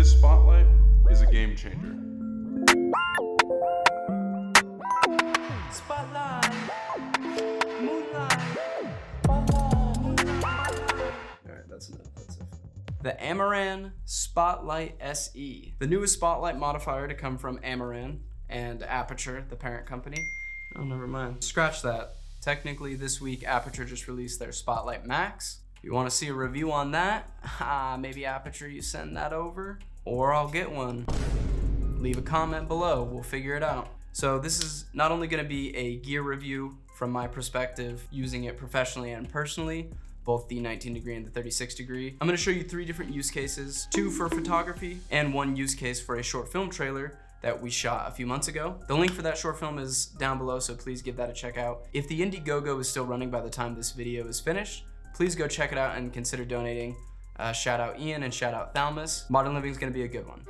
This spotlight is a game changer. Spotlight, moonlight. Alright, that's enough. The Amaran Spotlight SE, the newest spotlight modifier to come from Amaran and Aperture, the parent company. Oh, never mind. Scratch that. Technically, this week, Aperture just released their Spotlight Max. If you want to see a review on that, maybe Aperture, you send that over, or I'll get one. Leave a comment below, we'll figure it out. So this is not only going to be a gear review from my perspective, using it professionally and personally, both the 19 degree and the 36 degree. I'm going to show you 3 different use cases, 2 for photography and 1 use case for a short film trailer that we shot a few months ago. The link for that short film is down below, so please give that a check out. If the Indiegogo is still running by the time this video is finished, please go check it out and consider donating. Shout out Ian and shout out Thalmus. Modern Living is going to be a good one.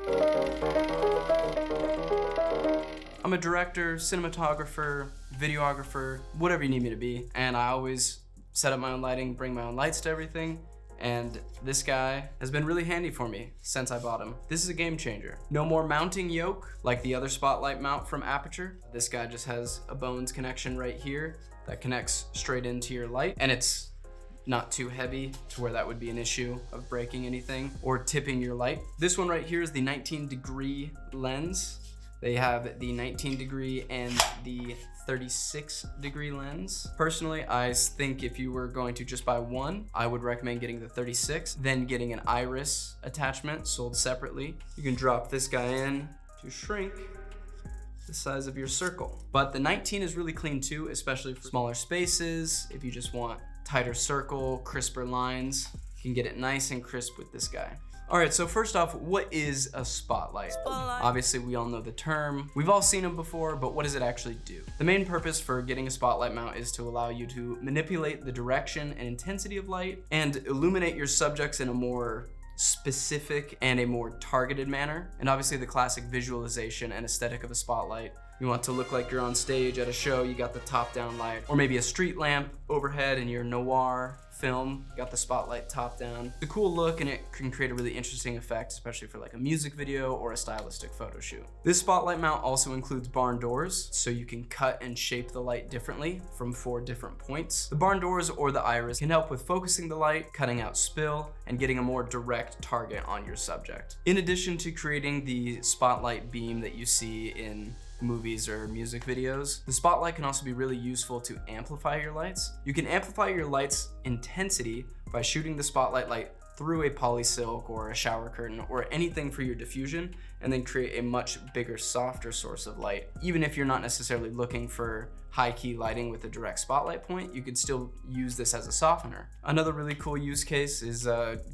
I'm a director, cinematographer, videographer, whatever you need me to be, and I always set up my own lighting, bring my own lights to everything, and this guy has been really handy for me since I bought him. This is a game changer. No more mounting yoke like the other spotlight mount from Aperture. This guy just has a bones connection right here that connects straight into your light, and it's not too heavy to where that would be an issue of breaking anything or tipping your light. This one right here is the 19 degree lens. They have the 19 degree and the 36 degree lens. Personally, I think if you were going to just buy one, I would recommend getting the 36, then getting an iris attachment sold separately. You can drop this guy in to shrink the size of your circle. But the 19 is really clean too, especially for smaller spaces. If you just want tighter circle, crisper lines, you can get it nice and crisp with this guy. All right, so first off, what is a spotlight? Obviously, we all know the term. We've all seen them before, but what does it actually do? The main purpose for getting a spotlight mount is to allow you to manipulate the direction and intensity of light and illuminate your subjects in a more specific and a more targeted manner. And obviously the classic visualization and aesthetic of a spotlight. You want to look like you're on stage at a show, you got the top down light, or maybe a street lamp overhead in your noir film, you got the spotlight top down. It's a cool look and it can create a really interesting effect, especially for like a music video or a stylistic photo shoot. This spotlight mount also includes barn doors, so you can cut and shape the light differently from 4 different points. The barn doors or the iris can help with focusing the light, cutting out spill, and getting a more direct target on your subject. In addition to creating the spotlight beam that you see in movies or music videos, the spotlight can also be really useful to amplify your lights. You can amplify your light's intensity by shooting the spotlight light through a polysilk or a shower curtain or anything for your diffusion, and then create a much bigger, softer source of light. Even if you're not necessarily looking for high key lighting with a direct spotlight point, you could still use this as a softener. Another really cool use case is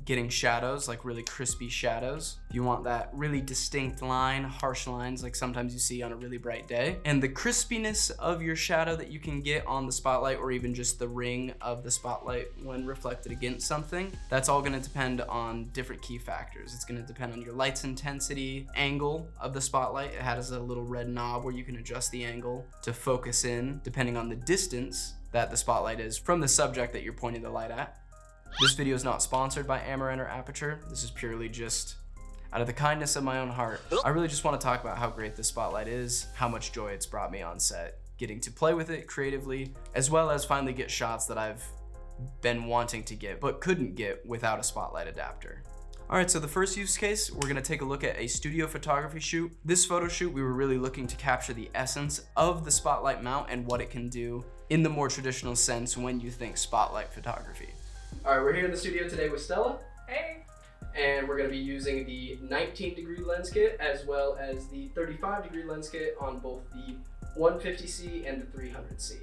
getting shadows, like really crispy shadows. If you want that really distinct line, harsh lines like sometimes you see on a really bright day. And the crispiness of your shadow that you can get on the spotlight, or even just the ring of the spotlight when reflected against something, that's all gonna depend on different key factors. It's gonna depend on your light's intensity, angle of the spotlight. It has a little red knob where you can adjust the angle to focus in depending on the distance that the spotlight is from the subject that you're pointing the light at. This video is not sponsored by Amaran or Aperture. This is purely just out of the kindness of my own heart. I really just want to talk about how great this spotlight is, how much joy it's brought me on set, getting to play with it creatively, as well as finally get shots that I've been wanting to get but couldn't get without a spotlight adapter. All right, so the first use case, we're gonna take a look at a studio photography shoot. This photo shoot, we were really looking to capture the essence of the spotlight mount and what it can do in the more traditional sense when you think spotlight photography. All right, we're here in the studio today with Stella. Hey. And we're gonna be using the 19 degree lens kit as well as the 35 degree lens kit on both the 150C and the 300C.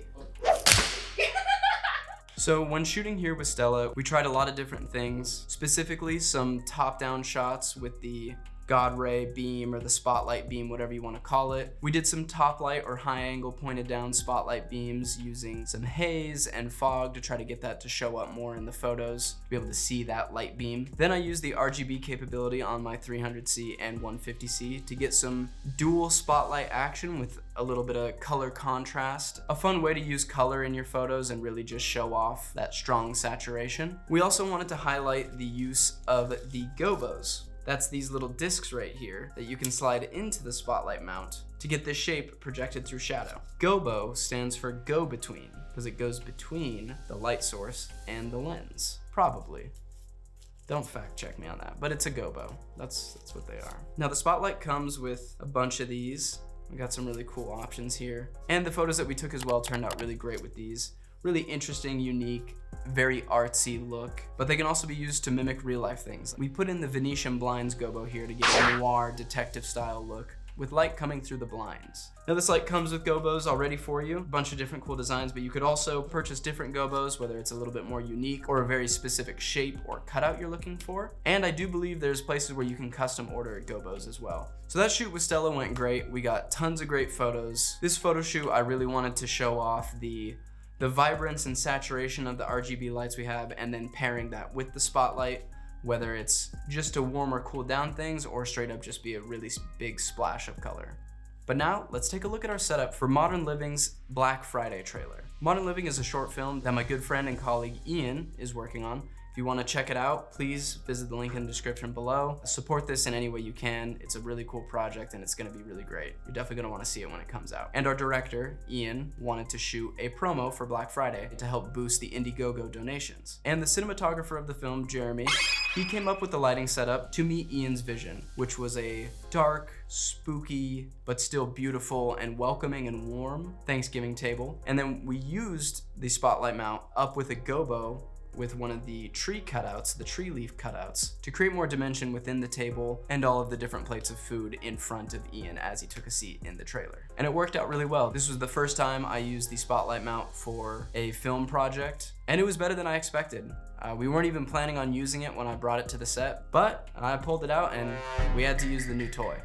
So when shooting here with Stella, we tried a lot of different things, specifically some top-down shots with the God ray beam or the spotlight beam, whatever you want to call it. We did some top light or high angle pointed down spotlight beams using some haze and fog to try to get that to show up more in the photos, to be able to see that light beam. Then I used the RGB capability on my 300C and 150C to get some dual spotlight action with a little bit of color contrast. A fun way to use color in your photos and really just show off that strong saturation. We also wanted to highlight the use of the gobos. That's these little discs right here that you can slide into the spotlight mount to get this shape projected through shadow. Gobo stands for go-between because it goes between the light source and the lens, probably. Don't fact check me on that, but it's a gobo. That's what they are. Now the spotlight comes with a bunch of these. We got some really cool options here. And the photos that we took as well turned out really great with these. Really interesting, unique, very artsy look, but they can also be used to mimic real life things. We put in the Venetian blinds gobo here to get a noir detective style look with light coming through the blinds. Now this light comes with gobos already for you, a bunch of different cool designs, but you could also purchase different gobos, whether it's a little bit more unique or a very specific shape or cutout you're looking for. And I do believe there's places where you can custom order gobos as well. So that shoot with Stella went great. We got tons of great photos. This photo shoot, I really wanted to show off the vibrance and saturation of the RGB lights we have, and then pairing that with the spotlight, whether it's just to warm or cool down things or straight up just be a really big splash of color. But now let's take a look at our setup for Modern Living's Black Friday trailer. Modern Living is a short film that my good friend and colleague Ian is working on. If you want to check it out, please visit the link in the description below. Support this in any way you can. It's a really cool project and it's going to be really great. You're definitely going to want to see it when it comes out. And our director, Ian, wanted to shoot a promo for Black Friday to help boost the Indiegogo donations. And the cinematographer of the film, Jeremy, he came up with the lighting setup to meet Ian's vision, which was a dark, spooky, but still beautiful and welcoming and warm Thanksgiving table. And then we used the spotlight mount up with a gobo with one of the tree cutouts, the tree leaf cutouts, to create more dimension within the table and all of the different plates of food in front of Ian as he took a seat in the trailer. And it worked out really well. This was the first time I used the spotlight mount for a film project, and it was better than I expected. We weren't even planning on using it when I brought it to the set, but I pulled it out and we had to use the new toy.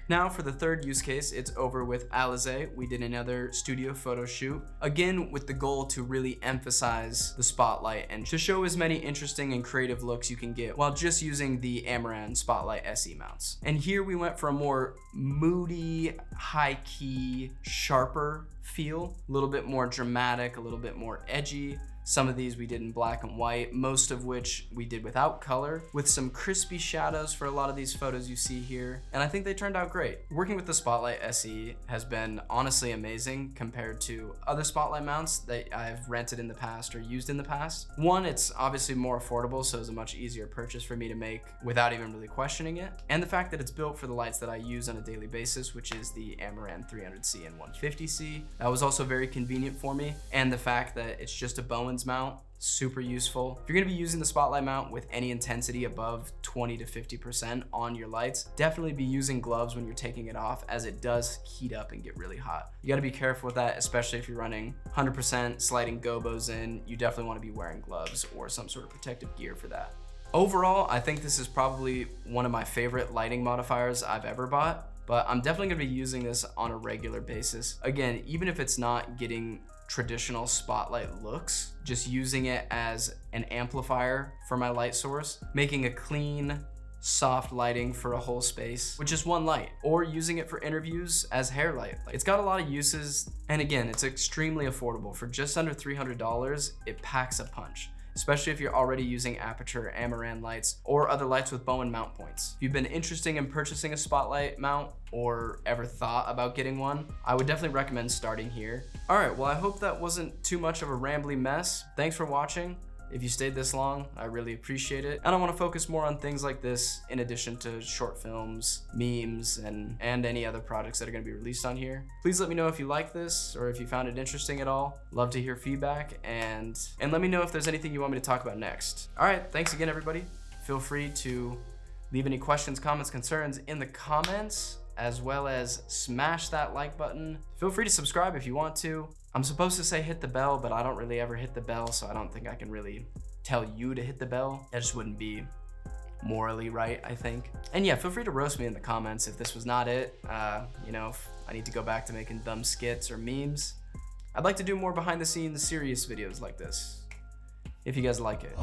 Now for the third use case, it's over with Alize. We did another studio photo shoot, again with the goal to really emphasize the spotlight and to show as many interesting and creative looks you can get while just using the Amaran Spotlight SE mounts. And here we went for a more moody, high-key, sharper feel, a little bit more dramatic, a little bit more edgy. Some of these we did in black and white, most of which we did without color, with some crispy shadows for a lot of these photos you see here, and I think they turned out great. Working with the Spotlight SE has been honestly amazing compared to other Spotlight mounts that I've rented in the past or used in the past. One, it's obviously more affordable, so it's a much easier purchase for me to make without even really questioning it, and the fact that it's built for the lights that I use on a daily basis, which is the Amaran 300C and 150C. That was also very convenient for me, and the fact that it's just a Bowen's mount, super useful. If you're gonna be using the spotlight mount with any intensity above 20 to 50% on your lights, definitely be using gloves when you're taking it off, as it does heat up and get really hot. You gotta be careful with that, especially if you're running 100% sliding gobos in. You definitely wanna be wearing gloves or some sort of protective gear for that. Overall, I think this is probably one of my favorite lighting modifiers I've ever bought, but I'm definitely gonna be using this on a regular basis. Again, even if it's not getting traditional spotlight looks, just using it as an amplifier for my light source, making a clean, soft lighting for a whole space with just one light, or using it for interviews as hair light. It's got a lot of uses, and again, it's extremely affordable. For just under $300, it packs a punch, especially if you're already using Aperture, Amaran lights, or other lights with Bowen mount points. If you've been interested in purchasing a spotlight mount or ever thought about getting one, I would definitely recommend starting here. All right, well, I hope that wasn't too much of a rambly mess. Thanks for watching. If you stayed this long, I really appreciate it. And I want to focus more on things like this in addition to short films, memes, and any other projects that are going to be released on here. Please let me know if you like this or if you found it interesting at all. Love to hear feedback, and let me know if there's anything you want me to talk about next. All right, thanks again, everybody. Feel free to leave any questions, comments, concerns in the comments, as well as smash that like button. Feel free to subscribe if you want to. I'm supposed to say hit the bell, but I don't really ever hit the bell, so I don't think I can really tell you to hit the bell. That just wouldn't be morally right, I think. And yeah, feel free to roast me in the comments if this was not it. You know, if I need to go back to making dumb skits or memes. I'd like to do more behind the scenes serious videos like this, if you guys like it.